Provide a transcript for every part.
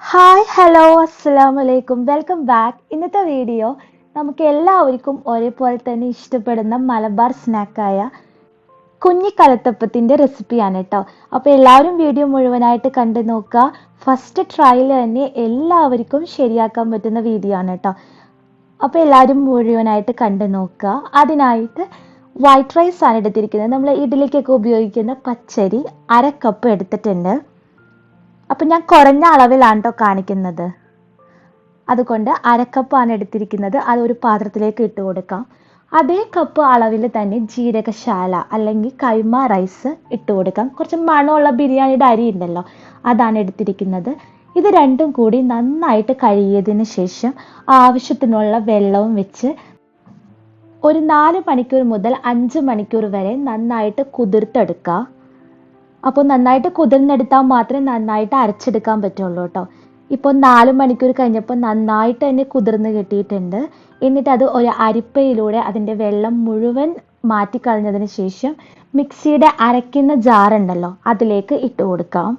Hi hello അസ്സലാമു അലൈക്കും welcome back. ഇന്നത്തെ വീഡിയോ നമുക്ക് എല്ലാവർക്കും ഒരേപോലെ തന്നെ ഇഷ്ടപ്പെടുന്ന മലബാർ സ്നാക്കായ കുഞ്ഞിക്കലത്തപ്പത്തിൻ്റെ റെസിപ്പിയാണ് കേട്ടോ. അപ്പോൾ എല്ലാവരും വീഡിയോ മുഴുവനായിട്ട് കണ്ടു നോക്കുക. ഫസ്റ്റ് ട്രയൽ തന്നെ എല്ലാവർക്കും ശരിയാക്കാൻ പറ്റുന്ന വീഡിയോ ആണ് കേട്ടോ. അപ്പോൾ എല്ലാവരും മുഴുവനായിട്ട് കണ്ടു നോക്കുക. അതിനായിട്ട് വൈറ്റ് റൈസ് ആണ് എടുത്തിരിക്കുന്നത്. നമ്മൾ ഇഡ്ഡലിക്കൊക്കെ ഉപയോഗിക്കുന്ന പച്ചരി 1/2 കപ്പ് എടുത്തിട്ടുണ്ട്. അപ്പം ഞാൻ കുറഞ്ഞ അളവിലാണ് കേട്ടോ കാണിക്കുന്നത്. അതുകൊണ്ട് 1/2 കപ്പാണ് എടുത്തിരിക്കുന്നത്. അത് ഒരു പാത്രത്തിലേക്ക് ഇട്ട് കൊടുക്കാം. അതേ കപ്പ് അളവിൽ തന്നെ ജീരകശാല അല്ലെങ്കിൽ കൈമ റൈസ് ഇട്ട് കൊടുക്കാം. കുറച്ച് മണമുള്ള ബിരിയാണിയുടെ അരി ഉണ്ടല്ലോ, അതാണ് എടുത്തിരിക്കുന്നത്. ഇത് രണ്ടും കൂടി നന്നായിട്ട് കഴുകിയതിന് ശേഷം ആവശ്യത്തിനുള്ള വെള്ളവും വെച്ച് ഒരു 4 മണിക്കൂർ മുതൽ 5 മണിക്കൂർ വരെ നന്നായിട്ട് കുതിർത്തെടുക്കുക. അപ്പോൾ നന്നായിട്ട് കുതിർന്നെടുത്താൽ മാത്രമേ നന്നായിട്ട് അരച്ചെടുക്കാൻ പറ്റുള്ളൂ കേട്ടോ. ഇപ്പോൾ 4 മണിക്കൂർ കഴിഞ്ഞപ്പോൾ നന്നായിട്ട് തന്നെ കുതിർന്ന് കിട്ടിയിട്ടുണ്ട്. എന്നിട്ട് അത് ഒരു അരിപ്പയിലൂടെ അതിൻ്റെ വെള്ളം മുഴുവൻ മാറ്റിക്കളഞ്ഞതിന് ശേഷം മിക്സിയുടെ അരയ്ക്കുന്ന ജാറുണ്ടല്ലോ അതിലേക്ക് ഇട്ട് കൊടുക്കാം.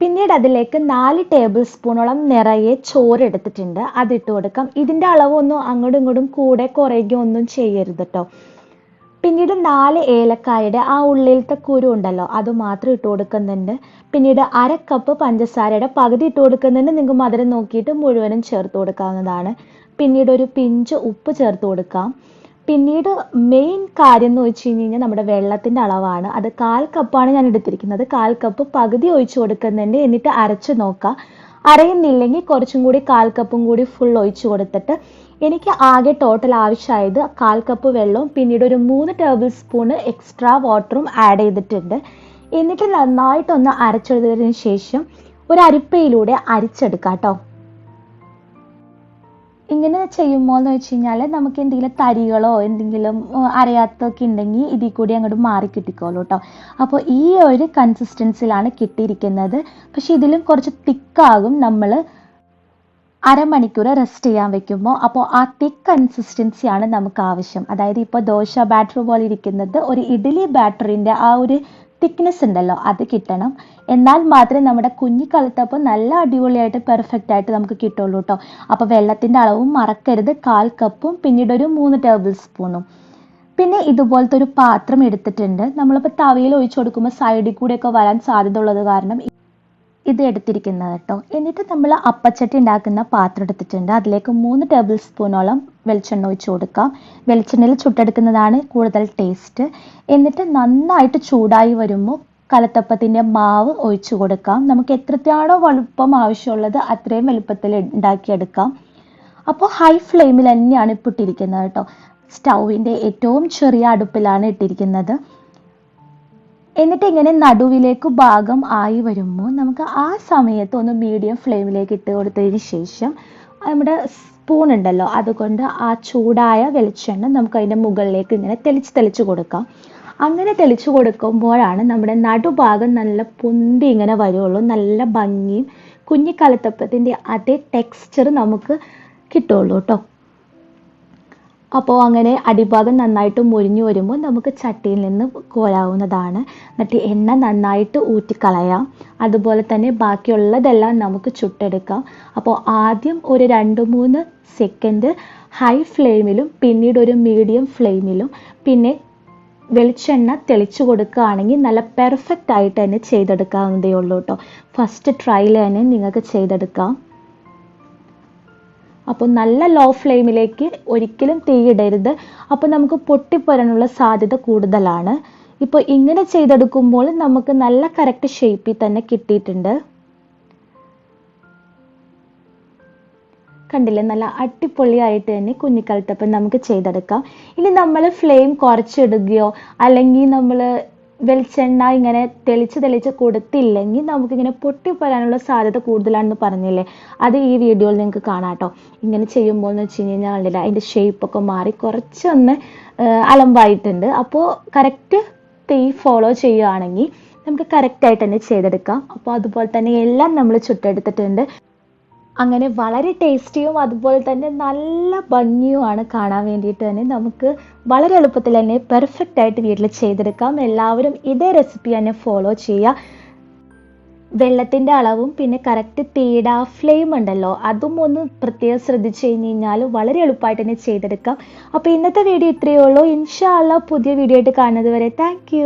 പിന്നീട് അതിലേക്ക് 4 ടേബിൾ സ്പൂണോളം നിറയെ ചോറ് എടുത്തിട്ടുണ്ട്, അതിട്ട് കൊടുക്കാം. ഇതിൻ്റെ അളവൊന്നും അങ്ങോട്ടും ഇങ്ങോട്ടും കൂടെ കുറയുകയോ ഒന്നും ചെയ്യരുത് കേട്ടോ. പിന്നീട് 4 ഏലക്കായുടെ ആ ഉള്ളിലത്തെ കുരു ഉണ്ടല്ലോ അത് മാത്രം ഇട്ട് കൊടുക്കുന്നുണ്ട്. പിന്നീട് 1/2 കപ്പ് പഞ്ചസാരയുടെ പകുതി ഇട്ട് കൊടുക്കുന്നുണ്ട്. നിങ്ങൾക്ക് മധുരം നോക്കിയിട്ട് മുഴുവനും ചേർത്ത് കൊടുക്കാവുന്നതാണ്. പിന്നീട് ഒരു പിഞ്ച് ഉപ്പ് ചേർത്ത് കൊടുക്കാം. പിന്നീട് മെയിൻ കാര്യം എന്ന് വെച്ച് കഴിഞ്ഞാൽ നമ്മുടെ വെള്ളത്തിൻ്റെ അളവാണ്. അത് 1/4 കപ്പാണ് ഞാൻ എടുത്തിരിക്കുന്നത്. 1/4 കപ്പ് പകുതി ഒഴിച്ച് കൊടുക്കുന്നുണ്ട്. എന്നിട്ട് അരച്ച് നോക്കാം. അരയുന്നില്ലെങ്കിൽ കുറച്ചും കൂടി 1/4 കപ്പും കൂടി ഫുൾ ഒഴിച്ച് കൊടുത്തിട്ട് എനിക്ക് ആകെ ടോട്ടൽ ആവശ്യമായത് 1/4 കപ്പ് വെള്ളവും പിന്നീട് ഒരു 3 ടേബിൾ സ്പൂണ് എക്സ്ട്രാ വാട്ടറും ആഡ് ചെയ്തിട്ടുണ്ട്. എന്നിട്ട് നന്നായിട്ടൊന്ന് അരച്ചെടുത്തതിന് ശേഷം ഒരു അരിപ്പയിലൂടെ അരിച്ചെടുക്കാം കേട്ടോ. ഇങ്ങനെ ചെയ്യുമ്പോൾ എന്ന് വെച്ച് കഴിഞ്ഞാൽ നമുക്ക് എന്തെങ്കിലും തരികളോ എന്തെങ്കിലും അരയാത്തൊക്കെ ഉണ്ടെങ്കിൽ ഇതിൽ കൂടി അങ്ങോട്ട് മാറി കിട്ടിക്കോളൂ കേട്ടോ. അപ്പോൾ ഈ ഒരു കൺസിസ്റ്റൻസിലാണ് കിട്ടിയിരിക്കുന്നത്. പക്ഷെ ഇതിലും കുറച്ച് തിക്കാകും നമ്മൾ അരമണിക്കൂർ റെസ്റ്റ് ചെയ്യാൻ വെക്കുമ്പോൾ. അപ്പോൾ ആ തിക്ക് കൺസിസ്റ്റൻസിയാണ് നമുക്ക് ആവശ്യം. അതായത് ഇപ്പോൾ ദോശ ബാറ്റർ പോലെ ഇരിക്കുന്നത് ഒരു ഇഡ്ഡലി ബാറ്ററിൻ്റെ ആ ഒരു തിക്നെസ് ഉണ്ടല്ലോ അത് കിട്ടണം. എന്നാൽ മാത്രമേ നമ്മുടെ കുഞ്ഞിക്കലത്തപ്പം നല്ല അടിപൊളിയായിട്ട് പെർഫെക്റ്റ് ആയിട്ട് നമുക്ക് കിട്ടുള്ളൂ കേട്ടോ. അപ്പോൾ വെള്ളത്തിൻ്റെ അളവും മറക്കരുത്. 1/4 കപ്പും പിന്നീട് ഒരു 3 ടേബിൾ സ്പൂണും. പിന്നെ ഇതുപോലത്തെ ഒരു പാത്രം എടുത്തിട്ടുണ്ട്. നമ്മളിപ്പോൾ തവയിൽ ഒഴിച്ചു കൊടുക്കുമ്പോൾ സൈഡിൽ കൂടെയൊക്കെ വരാൻ സാധ്യത ഉള്ളത് കാരണം ഇത് എടുത്തിരിക്കുന്നത് കേട്ടോ. എന്നിട്ട് നമ്മൾ അപ്പച്ചട്ടി ഉണ്ടാക്കുന്ന പാത്രം എടുത്തിട്ടുണ്ട്. അതിലേക്ക് 3 ടേബിൾ സ്പൂണോളം വെളിച്ചെണ്ണ ഒഴിച്ച് കൊടുക്കാം. വെളിച്ചെണ്ണയിൽ ചുട്ടെടുക്കുന്നതാണ് കൂടുതൽ ടേസ്റ്റ്. എന്നിട്ട് നന്നായിട്ട് ചൂടായി വരുമ്പോൾ കലത്തപ്പത്തിൻ്റെ മാവ് ഒഴിച്ചു കൊടുക്കാം. നമുക്ക് എത്രയാണോ വലുപ്പം ആവശ്യമുള്ളത് അത്രയും വലുപ്പത്തിൽ ഉണ്ടാക്കിയെടുക്കാം. അപ്പോൾ ഹൈ ഫ്ലെയിമിൽ തന്നെയാണ് ഇപ്പോൾ ഇട്ടിരിക്കുന്നത് കേട്ടോ. സ്റ്റൗവിൻ്റെ ഏറ്റവും ചെറിയ അടുപ്പിലാണ് ഇട്ടിരിക്കുന്നത്. എന്നിട്ട് ഇങ്ങനെ നടുവിലേക്ക് ഭാഗം ആയി വരുമ്പോൾ നമുക്ക് ആ സമയത്ത് ഒന്ന് മീഡിയം ഫ്ലെയിമിലേക്ക് ഇട്ട് കൊടുത്തതിന് ശേഷം നമ്മുടെ സ്പൂൺ ഉണ്ടല്ലോ അതുകൊണ്ട് ആ ചൂടായ വെളിച്ചെണ്ണ നമുക്ക് അതിൻ്റെ മുകളിലേക്ക് ഇങ്ങനെ തെളിച്ച് കൊടുക്കാം. അങ്ങനെ തെളിച്ച് കൊടുക്കുമ്പോഴാണ് നമ്മുടെ നടുഭാഗം നല്ല പൊന്തി ഇങ്ങനെ വരുള്ളൂ. നല്ല ഭംഗിയും കുഞ്ഞിക്കലത്തപ്പത്തിൻ്റെ അതേ ടെക്സ്ചർ നമുക്ക് കിട്ടുള്ളൂ കേട്ടോ. അപ്പോൾ അങ്ങനെ അടിഭാഗം നന്നായിട്ട് മുരിഞ്ഞു വരുമ്പോൾ നമുക്ക് ചട്ടിയിൽ നിന്ന് കോരാവുന്നതാണ്. എന്നിട്ട് എണ്ണ നന്നായിട്ട് ഊറ്റിക്കളയാം. അതുപോലെ തന്നെ ബാക്കിയുള്ളതെല്ലാം നമുക്ക് ചുട്ടെടുക്കാം. അപ്പോൾ ആദ്യം ഒരു 2-3 സെക്കൻഡ് ഹൈ ഫ്ലെയിമിലും പിന്നീട് ഒരു മീഡിയം ഫ്ലെയിമിലും പിന്നെ വെളിച്ചെണ്ണ തെളിച്ചു കൊടുക്കുകയാണെങ്കിൽ നല്ല പെർഫെക്റ്റ് ആയിട്ട് തന്നെ ചെയ്തെടുക്കാവുന്നതേ ഉള്ളൂ കേട്ടോ. ഫസ്റ്റ് ട്രയൽ തന്നെ നിങ്ങൾക്ക് ചെയ്തെടുക്കാം. അപ്പോൾ നല്ല ലോ ഫ്ലെയിമിലേക്ക് ഒരിക്കലും തീയിടരുത്. അപ്പോൾ നമുക്ക് പൊട്ടിപ്പോരാനുള്ള സാധ്യത കൂടുതലാണ്. ഇപ്പോൾ ഇങ്ങനെ ചെയ്തെടുക്കുമ്പോൾ നമുക്ക് നല്ല കറക്റ്റ് ഷേപ്പിൽ തന്നെ കിട്ടിയിട്ടുണ്ട്. കണ്ടില്ലേ, നല്ല അടിപൊളിയായിട്ട് തന്നെ കുഞ്ഞിക്കലത്തപ്പം നമുക്ക് ചെയ്തെടുക്കാം. ഇനി നമ്മൾ ഫ്ലെയിം കുറച്ചിടുകയോ അല്ലെങ്കിൽ നമ്മൾ വെളിച്ചെണ്ണ ഇങ്ങനെ തെളിച്ച് കൊടുത്തില്ലെങ്കിൽ നമുക്കിങ്ങനെ പൊട്ടിപ്പോരാനുള്ള സാധ്യത കൂടുതലാണെന്ന് പറഞ്ഞില്ലേ, അത് ഈ വീഡിയോയിൽ നിങ്ങൾക്ക് കാണാം കേട്ടോ. ഇങ്ങനെ ചെയ്യുമ്പോൾ എന്ന് വെച്ച് കഴിഞ്ഞാൽ കണ്ടില്ല അതിൻ്റെ ഷേപ്പൊക്കെ മാറി കുറച്ചൊന്ന് അലമ്പായിട്ടുണ്ട്. അപ്പോൾ കറക്റ്റ് തീ ഫോളോ ചെയ്യുകയാണെങ്കിൽ നമുക്ക് കറക്റ്റായിട്ട് തന്നെ ചെയ്തെടുക്കാം. അപ്പോൾ അതുപോലെ തന്നെ എല്ലാം നമ്മൾ ചുട്ടെടുത്തിട്ടുണ്ട്. അങ്ങനെ വളരെ ടേസ്റ്റിയും അതുപോലെ തന്നെ നല്ല ഭംഗിയുമാണ് കാണാൻ വേണ്ടിയിട്ട് തന്നെ. നമുക്ക് വളരെ എളുപ്പത്തിൽ തന്നെ പെർഫെക്റ്റ് ആയിട്ട് വീട്ടിൽ ചെയ്തെടുക്കാം. എല്ലാവരും ഇതേ റെസിപ്പി തന്നെ ഫോളോ ചെയ്യുക. വെള്ളത്തിൻ്റെ അളവും പിന്നെ കറക്റ്റ് തീയുടെ ആ ഫ്ലെയിം ഉണ്ടല്ലോ അതും ഒന്ന് പ്രത്യേകം ശ്രദ്ധിച്ചു കഴിഞ്ഞ് കഴിഞ്ഞാൽ വളരെ എളുപ്പമായിട്ട് തന്നെ ചെയ്തെടുക്കാം. അപ്പോൾ ഇന്നത്തെ വീഡിയോ ഇത്രയേ ഉള്ളൂ. ഇൻഷാ അള്ളാ പുതിയ വീഡിയോ ആയിട്ട് കാണുന്നത് വരെ താങ്ക് യു.